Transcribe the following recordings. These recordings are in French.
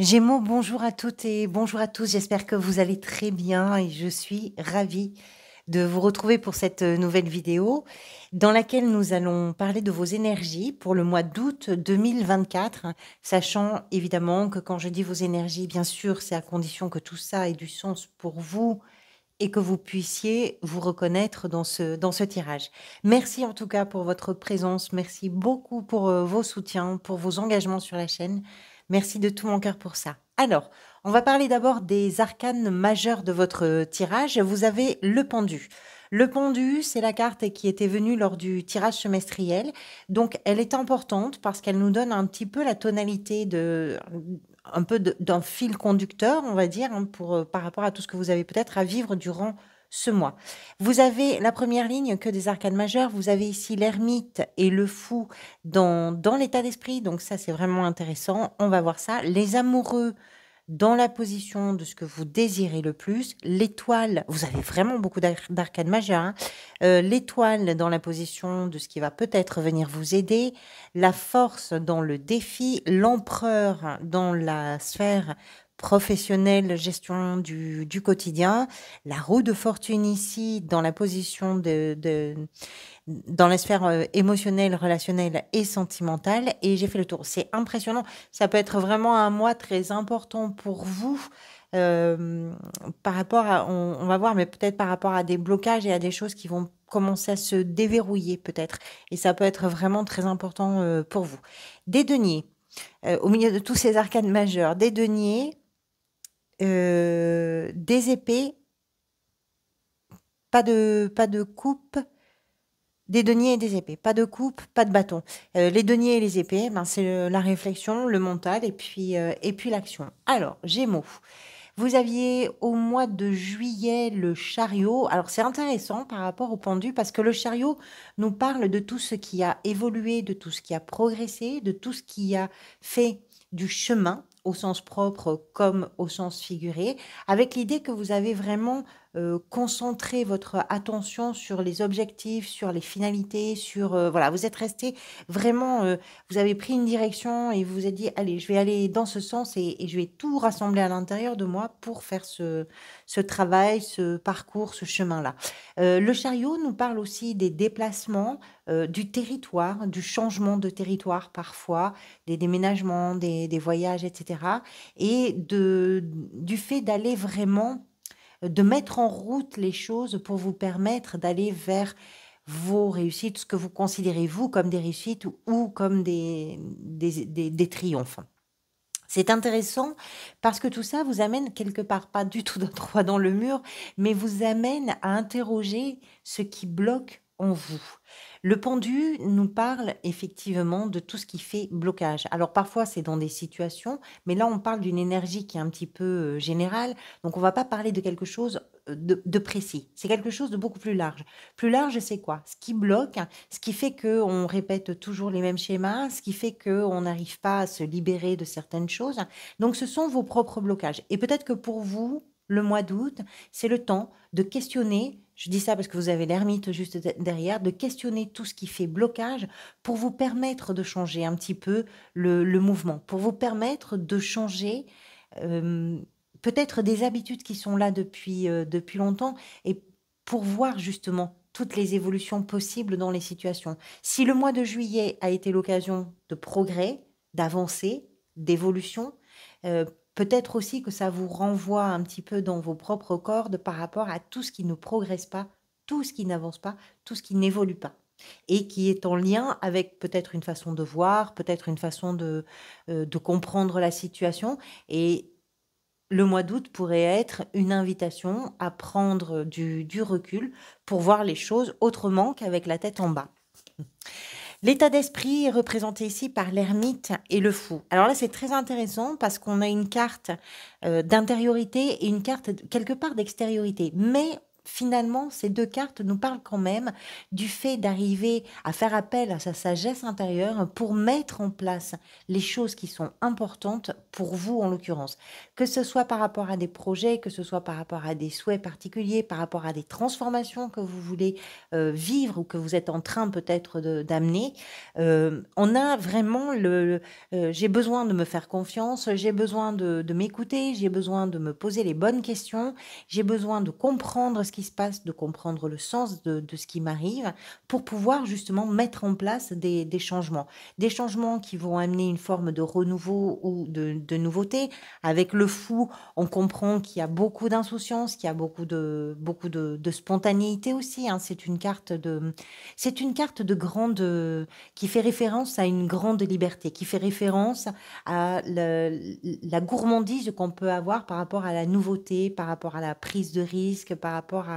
Gémeaux, bonjour à toutes et bonjour à tous. J'espère que vous allez très bien et je suis ravie de vous retrouver pour cette nouvelle vidéo dans laquelle nous allons parler de vos énergies pour le mois d'août 2024, sachant évidemment que quand je dis vos énergies, bien sûr, c'est à condition que tout ça ait du sens pour vous et que vous puissiez vous reconnaître dans ce tirage. Merci en tout cas pour votre présence. Merci beaucoup pour vos soutiens, pour vos engagements sur la chaîne. Merci de tout mon cœur pour ça. Alors, on va parler d'abord des arcanes majeurs de votre tirage. Vous avez le pendu. Le pendu, c'est la carte qui était venue lors du tirage semestriel. Donc, elle est importante parce qu'elle nous donne un petit peu la tonalité un peu d'un fil conducteur, on va dire, hein, par rapport à tout ce que vous avez peut-être à vivre durant ce mois. Vous avez la première ligne que des arcanes majeures. Vous avez ici l'ermite et le fou dans l'état d'esprit. Donc ça, c'est vraiment intéressant. On va voir ça. Les amoureux dans la position de ce que vous désirez le plus. L'étoile, vous avez vraiment beaucoup d'arcanes majeures, hein. L'étoile dans la position de ce qui va peut-être venir vous aider. La force dans le défi. L'empereur dans la sphère professionnelle, gestion du quotidien. La roue de fortune ici dans la position dans la sphère émotionnelle, relationnelle et sentimentale. Et j'ai fait le tour. C'est impressionnant. Ça peut être vraiment un mois très important pour vous. Par rapport à, on va voir, mais peut-être par rapport à des blocages et à des choses qui vont commencer à se déverrouiller peut-être. Et ça peut être vraiment très important pour vous. Des deniers, au milieu de tous ces arcanes majeurs, des deniers, des épées, pas de coupe, des deniers et des épées. Pas de coupe, pas de bâton. Les deniers et les épées, ben, c'est la réflexion, le mental et puis l'action. Alors, Gémeaux. Vous aviez au mois de juillet le chariot. Alors, c'est intéressant par rapport au pendu parce que le chariot nous parle de tout ce qui a évolué, de tout ce qui a progressé, de tout ce qui a fait du chemin au sens propre comme au sens figuré, avec l'idée que vous avez vraiment concentré votre attention sur les objectifs, sur les finalités, voilà, vous êtes resté vraiment, vous avez pris une direction et vous vous êtes dit, allez, je vais aller dans ce sens et je vais tout rassembler à l'intérieur de moi pour faire ce travail, ce parcours, ce chemin-là. Le chariot nous parle aussi des déplacements, du territoire, du changement de territoire parfois, des déménagements, des voyages, etc. Et du fait d'aller vraiment, de mettre en route les choses pour vous permettre d'aller vers vos réussites, ce que vous considérez vous comme des réussites ou comme des triomphes. C'est intéressant parce que tout ça vous amène quelque part, pas du tout droit dans le mur, mais vous amène à interroger ce qui bloque en vous. Le pendu nous parle effectivement de tout ce qui fait blocage. Alors parfois c'est dans des situations, mais là on parle d'une énergie qui est un petit peu générale, donc on va pas parler de quelque chose de précis. C'est quelque chose de beaucoup plus large. Plus large, c'est quoi? Ce qui bloque, ce qui fait qu'on répète toujours les mêmes schémas, ce qui fait qu'on n'arrive pas à se libérer de certaines choses. Donc, ce sont vos propres blocages. Et peut-être que pour vous, le mois d'août, c'est le temps de questionner, je dis ça parce que vous avez l'ermite juste derrière, de questionner tout ce qui fait blocage pour vous permettre de changer un petit peu le mouvement, pour vous permettre de changer peut-être des habitudes qui sont là depuis longtemps et pour voir justement toutes les évolutions possibles dans les situations. Si le mois de juillet a été l'occasion de progrès, d'avancée, d'évolution, peut-être aussi que ça vous renvoie un petit peu dans vos propres cordes par rapport à tout ce qui ne progresse pas, tout ce qui n'avance pas, tout ce qui n'évolue pas et qui est en lien avec peut-être une façon de voir, peut-être une façon de comprendre la situation. Et le mois d'août pourrait être une invitation à prendre du recul pour voir les choses autrement qu'avec la tête en bas. L'état d'esprit est représenté ici par l'ermite et le fou. Alors là, c'est très intéressant parce qu'on a une carte d'intériorité et une carte quelque part d'extériorité. Mais finalement, ces 2 cartes nous parlent quand même du fait d'arriver à faire appel à sa sagesse intérieure pour mettre en place les choses qui sont importantes pour vous, en l'occurrence. Que ce soit par rapport à des projets, que ce soit par rapport à des souhaits particuliers, par rapport à des transformations que vous voulez, vivre ou que vous êtes en train peut-être d'amener. On a vraiment j'ai besoin de me faire confiance, j'ai besoin de m'écouter, j'ai besoin de me poser les bonnes questions, j'ai besoin de comprendre ce qui se passe, de comprendre le sens de ce qui m'arrive pour pouvoir justement mettre en place des changements. Des changements qui vont amener une forme de renouveau ou de nouveauté. Avec le fou, on comprend qu'il y a beaucoup d'insouciance, qu'il y a beaucoup de spontanéité aussi, hein. C'est une carte de grande, qui fait référence à une grande liberté, qui fait référence à la gourmandise qu'on peut avoir par rapport à la nouveauté, par rapport à la prise de risque, par rapport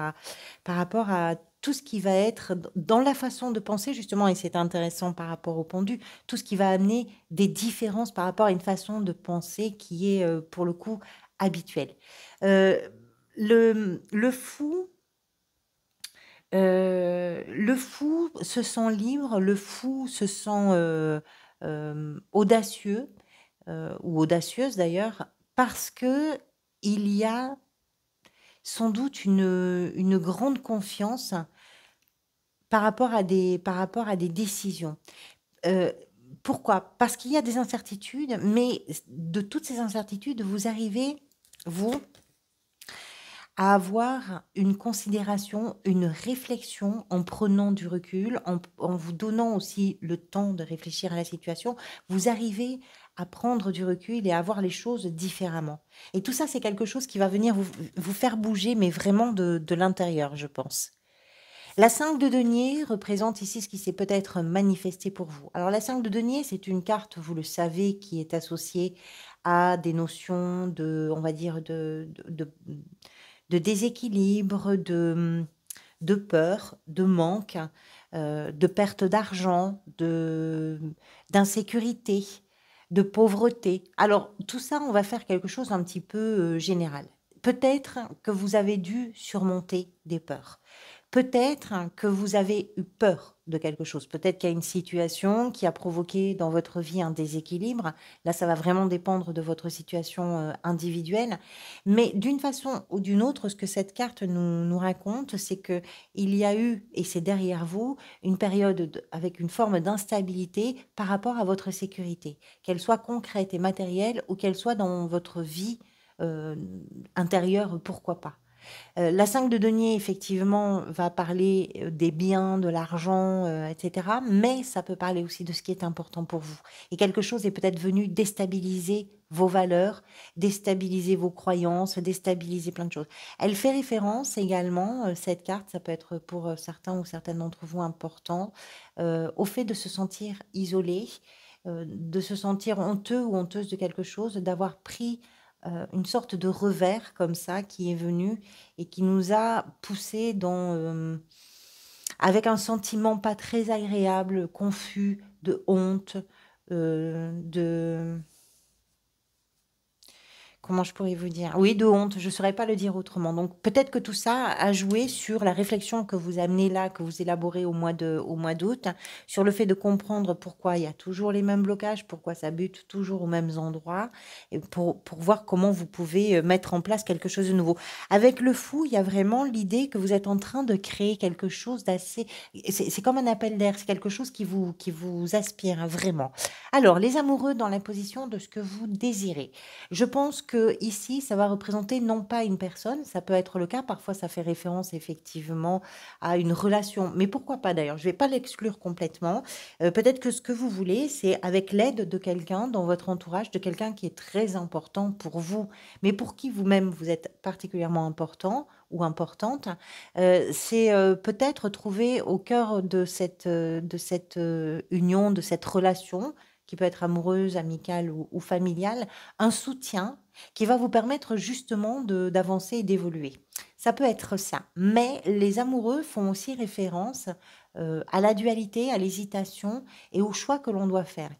à tout ce qui va être dans la façon de penser, justement, et c'est intéressant par rapport au pendu, tout ce qui va amener des différences par rapport à une façon de penser qui est, pour le coup, habituelle. Euh, le fou, le fou se sent libre, le fou se sent audacieux, ou audacieuse d'ailleurs, parce que il y a sans doute une grande confiance par rapport à des décisions. Euh, Pourquoi? Parce qu'il y a des incertitudes, mais de toutes ces incertitudes, vous arrivez, vous, à avoir une considération, une réflexion en prenant du recul, en vous donnant aussi le temps de réfléchir à la situation, vous arrivez à prendre du recul et à voir les choses différemment. Et tout ça, c'est quelque chose qui va venir vous faire bouger, mais vraiment de l'intérieur, je pense. La 5 de denier représente ici ce qui s'est peut-être manifesté pour vous. Alors la 5 de denier, c'est une carte, vous le savez, qui est associée à des notions de, on va dire, de déséquilibre, de peur, de manque, de perte d'argent, d'insécurité, de pauvreté. Alors, tout ça, on va faire quelque chose d'un petit peu général. Peut-être que vous avez dû surmonter des peurs. Peut-être que vous avez eu peur de quelque chose. Peut-être qu'il y a une situation qui a provoqué dans votre vie un déséquilibre. Là, ça va vraiment dépendre de votre situation individuelle. Mais d'une façon ou d'une autre, ce que cette carte nous raconte, c'est que il y a eu, et c'est derrière vous, une période avec une forme d'instabilité par rapport à votre sécurité, qu'elle soit concrète et matérielle ou qu'elle soit dans votre vie euh, intérieure, pourquoi pas. La 5 de denier, effectivement, va parler des biens, de l'argent, etc. Mais ça peut parler aussi de ce qui est important pour vous. Et quelque chose est peut-être venu déstabiliser vos valeurs, déstabiliser vos croyances, déstabiliser plein de choses. Elle fait référence également, cette carte, ça peut être pour certains ou certaines d'entre vous important, au fait de se sentir isolé, de se sentir honteux ou honteuse de quelque chose, d'avoir pris une sorte de revers comme ça qui est venu et qui nous a poussés avec un sentiment pas très agréable, confus, de honte, de comment je pourrais vous dire? Oui, de honte, je ne saurais pas le dire autrement. Donc peut-être que tout ça a joué sur la réflexion que vous amenez là, que vous élaborez au mois d'août, sur le fait de comprendre pourquoi il y a toujours les mêmes blocages, pourquoi ça bute toujours aux mêmes endroits, et pour voir comment vous pouvez mettre en place quelque chose de nouveau. Avec le fou, il y a vraiment l'idée que vous êtes en train de créer quelque chose d'assez... C'est comme un appel d'air, c'est quelque chose qui vous aspire, hein, vraiment. Alors, les amoureux dans la position de ce que vous désirez. Je pense que ici, ça va représenter non pas une personne, ça peut être le cas, parfois ça fait référence effectivement à une relation, mais pourquoi pas d'ailleurs, je ne vais pas l'exclure complètement. Peut-être que ce que vous voulez, c'est avec l'aide de quelqu'un dans votre entourage, de quelqu'un qui est très important pour vous, mais pour qui vous-même vous êtes particulièrement important ou importante. C'est peut-être trouver au cœur de cette union, de cette relation, qui peut être amoureuse, amicale ou familiale, un soutien qui va vous permettre justement d'avancer et d'évoluer. Ça peut être ça. Mais les amoureux font aussi référence à la dualité, à l'hésitation et au choix que l'on doit faire.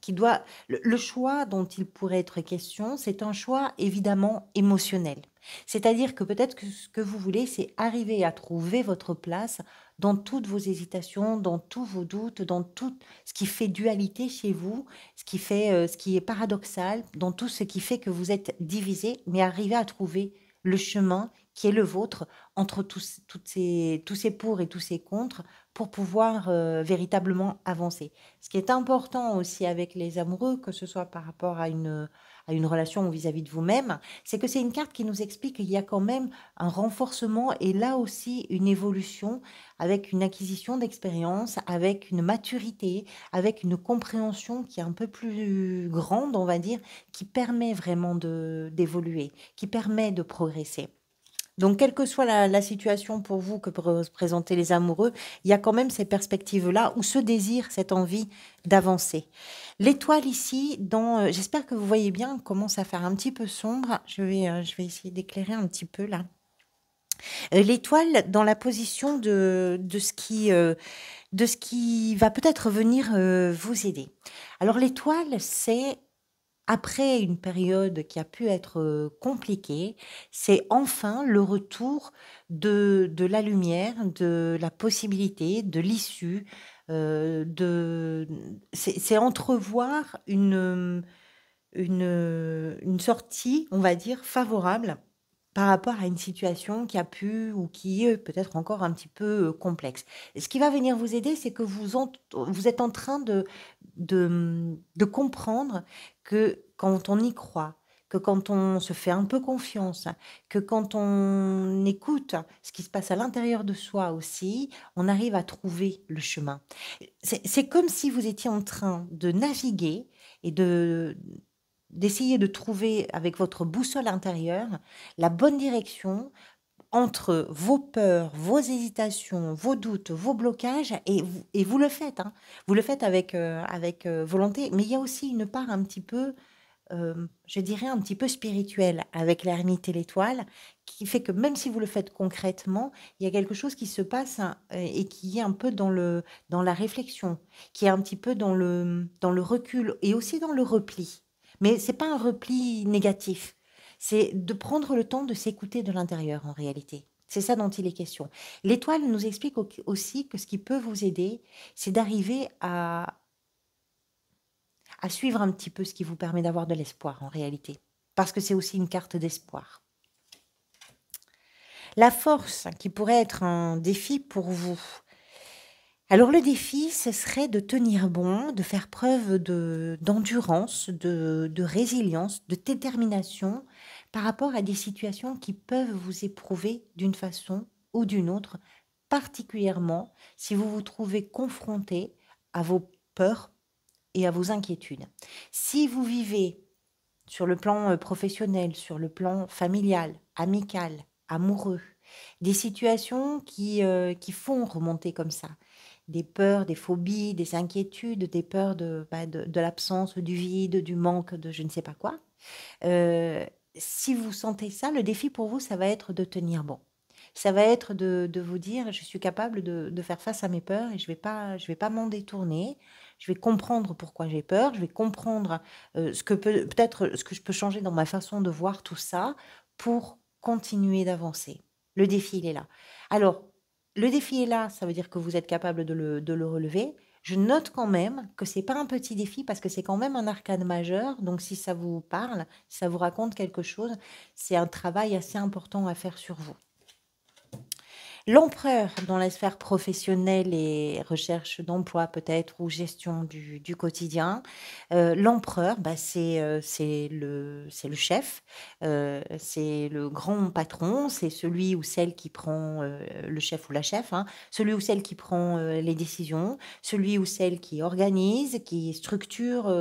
Le choix dont il pourrait être question, c'est un choix évidemment émotionnel. C'est-à-dire que peut-être que ce que vous voulez, c'est arriver à trouver votre place dans toutes vos hésitations, dans tous vos doutes, dans tout ce qui fait dualité chez vous, ce qui est paradoxal, dans tout ce qui fait que vous êtes divisé, mais arriver à trouver le chemin qui est le vôtre entre tous ces pour et tous ces contre pour pouvoir véritablement avancer. Ce qui est important aussi avec les amoureux, que ce soit par rapport à une relation ou vis-à-vis de vous-même, c'est que c'est une carte qui nous explique qu'il y a quand même un renforcement et là aussi une évolution avec une acquisition d'expérience, avec une maturité, avec une compréhension qui est un peu plus grande, on va dire, qui permet vraiment d'évoluer, qui permet de progresser. Donc, quelle que soit la situation pour vous que peuvent représenter les amoureux, il y a quand même ces perspectives-là ou ce désir, cette envie d'avancer. L'étoile ici, j'espère que vous voyez bien, commence à faire un petit peu sombre. Je vais essayer d'éclairer un petit peu là. L'étoile dans la position de ce qui va peut-être venir vous aider. Alors l'étoile, c'est après une période qui a pu être compliquée, c'est enfin le retour de la lumière, de la possibilité, de l'issue, c'est entrevoir une sortie, on va dire, favorable par rapport à une situation qui a pu ou qui est peut-être encore un petit peu complexe. Et ce qui va venir vous aider, c'est que vous êtes en train de comprendre que quand on y croit, que quand on se fait un peu confiance, que quand on écoute ce qui se passe à l'intérieur de soi aussi, on arrive à trouver le chemin. C'est comme si vous étiez en train de naviguer et d'essayer de trouver avec votre boussole intérieure la bonne direction entre vos peurs, vos hésitations, vos doutes, vos blocages, et vous le faites, hein. Vous le faites avec volonté, mais il y a aussi une part un petit peu, je dirais, un petit peu spirituelle avec l'ermite et l'étoile, qui fait que même si vous le faites concrètement, il y a quelque chose qui se passe hein, et qui est un peu dans la réflexion, qui est un petit peu dans le recul et aussi dans le repli. Mais c'est pas un repli négatif, c'est de prendre le temps de s'écouter de l'intérieur en réalité. C'est ça dont il est question. L'étoile nous explique aussi que ce qui peut vous aider, c'est d'arriver à suivre un petit peu ce qui vous permet d'avoir de l'espoir en réalité. Parce que c'est aussi une carte d'espoir. La force qui pourrait être un défi pour vous. Alors le défi, ce serait de tenir bon, de faire preuve d'endurance, de résilience, de détermination par rapport à des situations qui peuvent vous éprouver d'une façon ou d'une autre, particulièrement si vous vous trouvez confronté à vos peurs et à vos inquiétudes. Si vous vivez sur le plan professionnel, sur le plan familial, amical, amoureux, des situations qui font remonter comme ça, des peurs, des phobies, des inquiétudes, des peurs de l'absence, du vide, du manque, de je ne sais pas quoi. Euh, si vous sentez ça, le défi pour vous, ça va être de tenir bon. Ça va être de vous dire, je suis capable de faire face à mes peurs et je vais pas m'en détourner. Je vais comprendre pourquoi j'ai peur. Je vais comprendre peut-être ce que je peux changer dans ma façon de voir tout ça pour continuer d'avancer. Le défi, il est là. Alors, le défi est là, ça veut dire que vous êtes capable de le relever. Je note quand même que c'est pas un petit défi parce que c'est quand même un arcane majeur. Donc, si ça vous parle, si ça vous raconte quelque chose, c'est un travail assez important à faire sur vous. L'empereur dans la sphère professionnelle et recherche d'emploi peut-être ou gestion du quotidien. L'empereur, c'est le chef, c'est le grand patron, c'est celui ou celle qui prend, le chef ou la chef, hein, celui ou celle qui prend les décisions, celui ou celle qui organise, qui structure,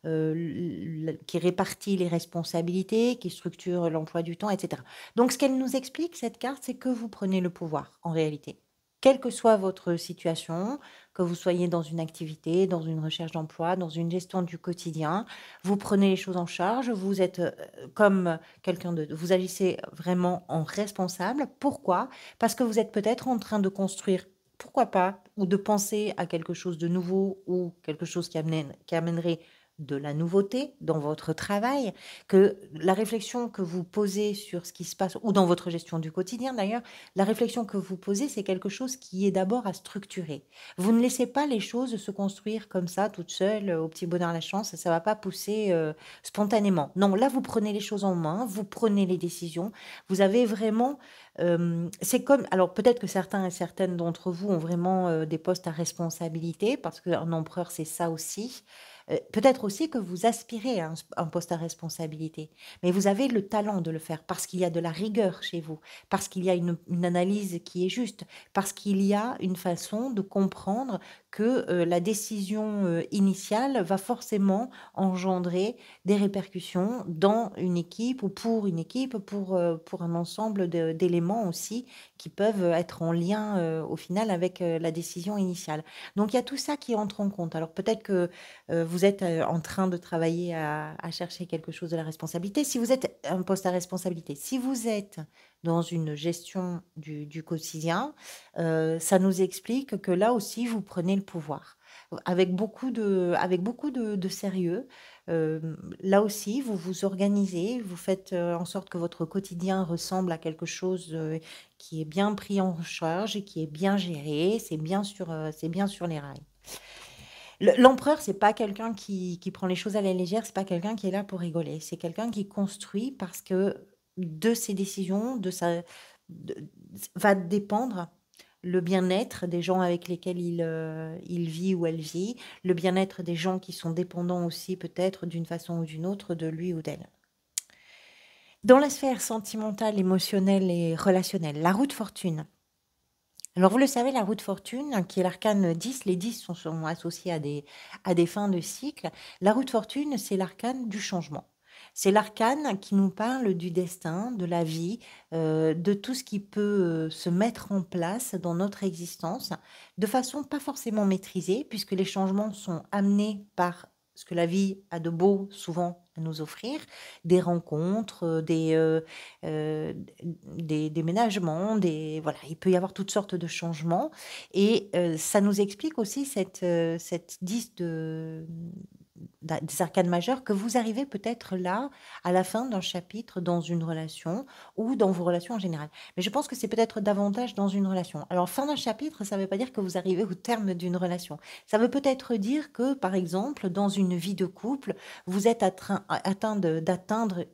qui répartit les responsabilités, qui structure l'emploi du temps, etc. Donc, ce qu'elle nous explique, cette carte, c'est que vous prenez le pouvoir, en réalité. Quelle que soit votre situation, que vous soyez dans une activité, dans une recherche d'emploi, dans une gestion du quotidien, vous prenez les choses en charge, vous êtes comme vous agissez vraiment en responsable. Pourquoi? Parce que vous êtes peut-être en train de construire pourquoi pas? Ou de penser à quelque chose de nouveau ou quelque chose qui amènerait de la nouveauté dans votre travail, que la réflexion que vous posez sur ce qui se passe ou dans votre gestion du quotidien d'ailleurs, la réflexion que vous posez, c'est quelque chose qui est d'abord à structurer. Vous ne laissez pas les choses se construire comme ça, toutes seules, au petit bonheur la chance, ça va pas pousser, spontanément. Non, là, vous prenez les choses en main, vous prenez les décisions, vous avez vraiment c'est comme alors peut-être que certains et certaines d'entre vous ont vraiment, des postes à responsabilité parce qu'un empereur, c'est ça aussi. Peut-être aussi que vous aspirez à un poste à responsabilité, mais vous avez le talent de le faire parce qu'il y a de la rigueur chez vous, parce qu'il y a une analyse qui est juste, parce qu'il y a une façon de comprendre que, la décision, initiale va forcément engendrer des répercussions dans une équipe ou pour une équipe, pour un ensemble d'éléments aussi qui peuvent être en lien au final avec la décision initiale. Donc il y a tout ça qui entre en compte. Alors peut-être que vous êtes en train de travailler à chercher quelque chose de la responsabilité. Si vous êtes un poste à responsabilité, si vous êtes dans une gestion du quotidien, ça nous explique que là aussi, vous prenez le pouvoir avec beaucoup de sérieux. Là aussi, vous vous organisez, vous faites en sorte que votre quotidien ressemble à quelque chose qui est bien pris en charge et qui est bien géré, c'est bien sur les rails. L'empereur, c'est pas quelqu'un qui prend les choses à la légère, c'est pas quelqu'un qui est là pour rigoler. C'est quelqu'un qui construit parce que de ses décisions, de va dépendre le bien-être des gens avec lesquels il vit ou elle vit, le bien-être des gens qui sont dépendants aussi peut-être d'une façon ou d'une autre de lui ou d'elle. Dans la sphère sentimentale, émotionnelle et relationnelle, la roue de fortune. Alors vous le savez, la roue de fortune, qui est l'arcane 10, les 10 sont associés à des fins de cycle. La roue de fortune, c'est l'arcane du changement. C'est l'arcane qui nous parle du destin, de la vie, de tout ce qui peut se mettre en place dans notre existence de façon pas forcément maîtrisée, puisque les changements sont amenés par ce que la vie a de beau souvent à nous offrir, des rencontres, des déménagements, voilà, il peut y avoir toutes sortes de changements et ça nous explique aussi cette 10 des arcanes majeures que vous arrivez peut-être là, à la fin d'un chapitre dans une relation ou dans vos relations en général. Mais je pense que c'est peut-être davantage dans une relation. Alors, fin d'un chapitre, ça ne veut pas dire que vous arrivez au terme d'une relation. Ça veut peut-être dire que, par exemple, dans une vie de couple, vous êtes d'atteindre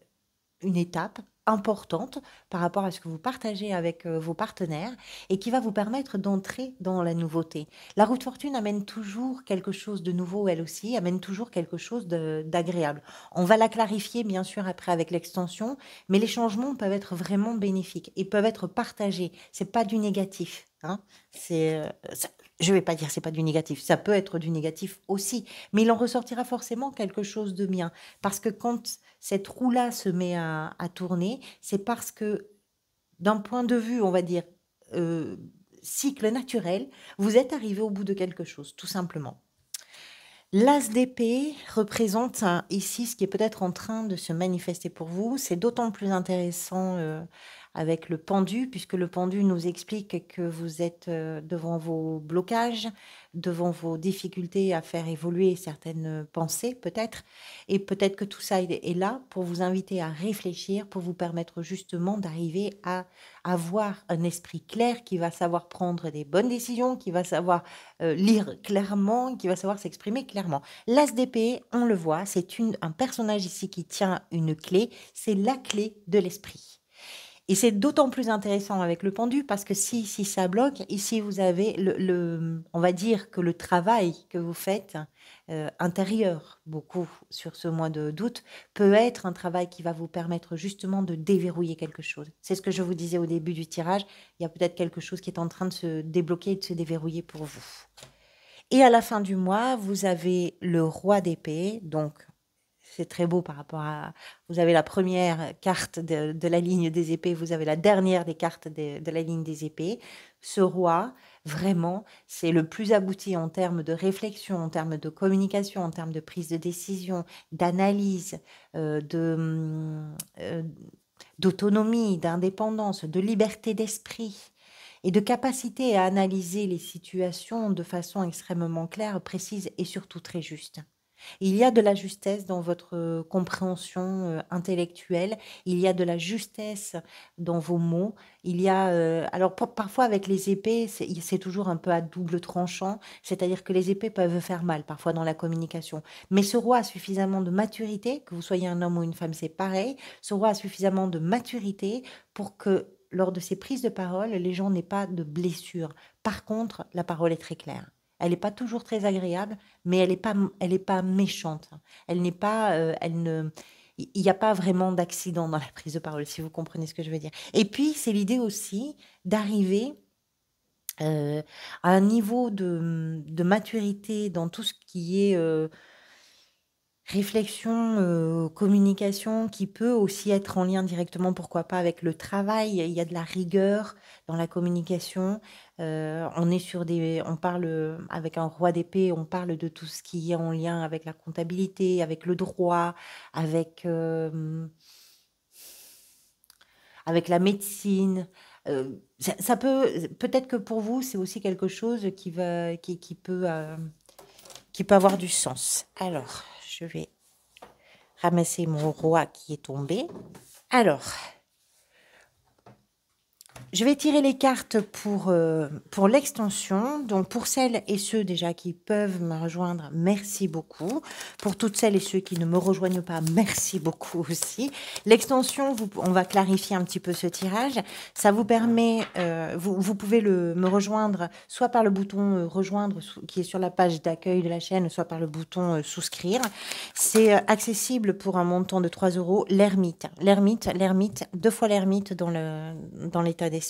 une étape importante par rapport à ce que vous partagez avec vos partenaires et qui va vous permettre d'entrer dans la nouveauté. La roue de fortune amène toujours quelque chose de nouveau, elle aussi, amène toujours quelque chose d'agréable. On va la clarifier, bien sûr, après avec l'extension, mais les changements peuvent être vraiment bénéfiques et peuvent être partagés. C'est pas du négatif, hein. Je vais pas dire c'est pas du négatif, ça peut être du négatif aussi, mais il en ressortira forcément quelque chose de bien. Parce que quand cette roue-là se met à tourner, c'est parce que d'un point de vue, on va dire, euh, cycle naturel, vous êtes arrivé au bout de quelque chose, tout simplement. L'as d'épée représente ici ce qui est peut-être en train de se manifester pour vous. C'est d'autant plus intéressant avec le pendu, puisque le pendu nous explique que vous êtes devant vos blocages, devant vos difficultés à faire évoluer certaines pensées peut-être, et peut-être que tout ça est là pour vous inviter à réfléchir, pour vous permettre justement d'arriver à avoir un esprit clair qui va savoir prendre des bonnes décisions, qui va savoir lire clairement, qui va savoir s'exprimer clairement. L'as d'épée, on le voit, c'est un personnage ici qui tient une clé, c'est la clé de l'esprit. Et c'est d'autant plus intéressant avec le pendu parce que si ça bloque, ici vous avez on va dire que le travail que vous faites intérieur, beaucoup sur ce mois d'août, peut être un travail qui va vous permettre justement de déverrouiller quelque chose. C'est ce que je vous disais au début du tirage, il y a peut-être quelque chose qui est en train de se débloquer et de se déverrouiller pour vous. Et à la fin du mois, vous avez le roi d'épée, donc c'est très beau par rapport à... Vous avez la première carte de la ligne des épées, vous avez la dernière des cartes de la ligne des épées. Ce roi, vraiment, c'est le plus abouti en termes de réflexion, en termes de communication, en termes de prise de décision, d'analyse, d'autonomie, d'indépendance, de liberté d'esprit. et de capacité à analyser les situations de façon extrêmement claire, précise et surtout très juste. Il y a de la justesse dans votre compréhension intellectuelle, il y a de la justesse dans vos mots, il y a... alors parfois avec les épées, c'est toujours un peu à double tranchant, c'est-à-dire que les épées peuvent faire mal parfois dans la communication. Mais ce roi a suffisamment de maturité, que vous soyez un homme ou une femme, c'est pareil, ce roi a suffisamment de maturité pour que lors de ses prises de parole, les gens n'aient pas de blessures. Par contre, la parole est très claire. Elle n'est pas toujours très agréable, mais elle est pas méchante. Elle n'est pas, il n'y a pas vraiment d'accident dans la prise de parole, si vous comprenez ce que je veux dire. Et puis, c'est l'idée aussi d'arriver à un niveau de maturité dans tout ce qui est réflexion, communication qui peut aussi être en lien directement, pourquoi pas, avec le travail. Il y a de la rigueur dans la communication. On parle, avec un roi d'épée, on parle de tout ce qui est en lien avec la comptabilité, avec le droit, avec, avec la médecine. Ça peut-être que pour vous, c'est aussi quelque chose qui peut avoir du sens. Alors, je vais ramasser mon roi qui est tombé. Alors, je vais tirer les cartes pour l'extension. Donc, pour celles et ceux déjà qui peuvent me rejoindre, merci beaucoup. Pour toutes celles et ceux qui ne me rejoignent pas, merci beaucoup aussi. L'extension, on va clarifier un petit peu ce tirage. Ça vous permet, vous pouvez me rejoindre soit par le bouton rejoindre qui est sur la page d'accueil de la chaîne, soit par le bouton souscrire. C'est accessible pour un montant de 3 €. L'ermite, 2 fois l'ermite dans l'état d'esprit.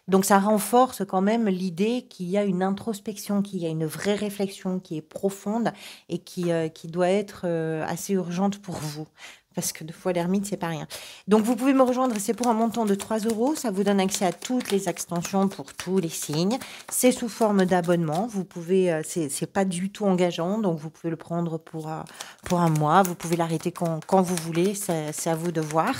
Donc ça renforce quand même l'idée qu'il y a une introspection, qu'il y a une vraie réflexion qui est profonde et qui doit être assez urgente pour vous. Parce que 2 fois l'ermite, c'est pas rien. Donc vous pouvez me rejoindre, c'est pour un montant de 3 €. Ça vous donne accès à toutes les extensions pour tous les signes. C'est sous forme d'abonnement. Vous pouvez, c'est pas du tout engageant, donc vous pouvez le prendre pour un mois. Vous pouvez l'arrêter quand vous voulez. C'est à vous de voir.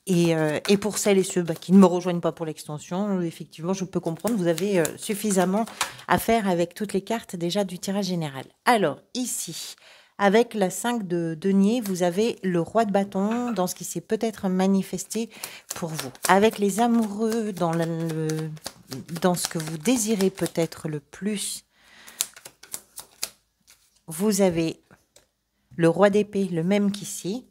Et pour celles et ceux qui ne me rejoignent pas pour l'extension, effectivement, je peux comprendre, vous avez suffisamment à faire avec toutes les cartes déjà du tirage général. Alors, ici, avec la 5 de denier, vous avez le roi de bâton dans ce qui s'est peut-être manifesté pour vous. Avec les amoureux, dans ce que vous désirez peut-être le plus, vous avez le roi d'épée, le même qu'ici.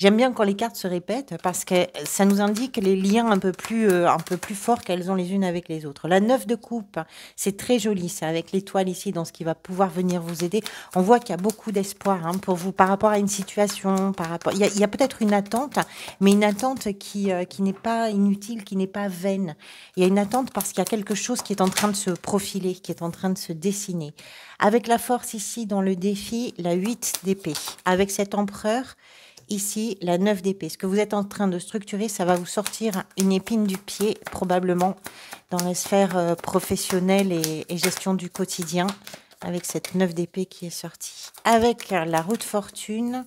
J'aime bien quand les cartes se répètent parce que ça nous indique les liens un peu plus forts qu'elles ont les unes avec les autres. La 9 de coupe, c'est très joli, c'est avec l'étoile ici dans ce qui va pouvoir venir vous aider. On voit qu'il y a beaucoup d'espoir pour vous par rapport à une situation, il y a peut-être une attente, mais une attente qui n'est pas inutile, qui n'est pas vaine. Il y a une attente parce qu'il y a quelque chose qui est en train de se profiler, qui est en train de se dessiner. Avec la force ici dans le défi, la 8 d'épée. Avec cet empereur, ici, la 9 d'épée. Ce que vous êtes en train de structurer, ça va vous sortir une épine du pied, probablement, dans la sphère professionnelle et gestion du quotidien, avec cette 9 d'épée qui est sortie. Avec la roue de fortune,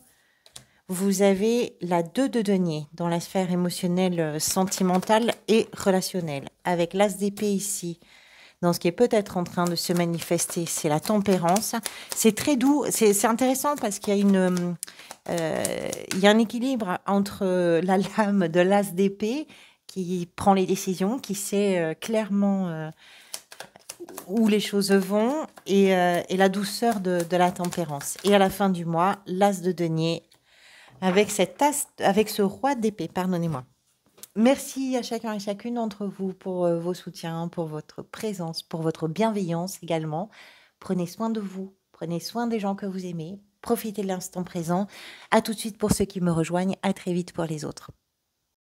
vous avez la 2 de denier, dans la sphère émotionnelle, sentimentale et relationnelle. Avec l'as d'épée ici, dans ce qui est peut-être en train de se manifester, c'est la tempérance. C'est très doux, c'est intéressant parce qu'il y a il y a un équilibre entre la lame de l'as d'épée qui prend les décisions, qui sait clairement où les choses vont et la douceur de la tempérance. Et à la fin du mois, l'as de denier avec avec ce roi d'épée, pardonnez-moi. Merci à chacun et chacune d'entre vous pour vos soutiens, pour votre présence, pour votre bienveillance également. Prenez soin de vous, prenez soin des gens que vous aimez, profitez de l'instant présent. À tout de suite pour ceux qui me rejoignent, à très vite pour les autres.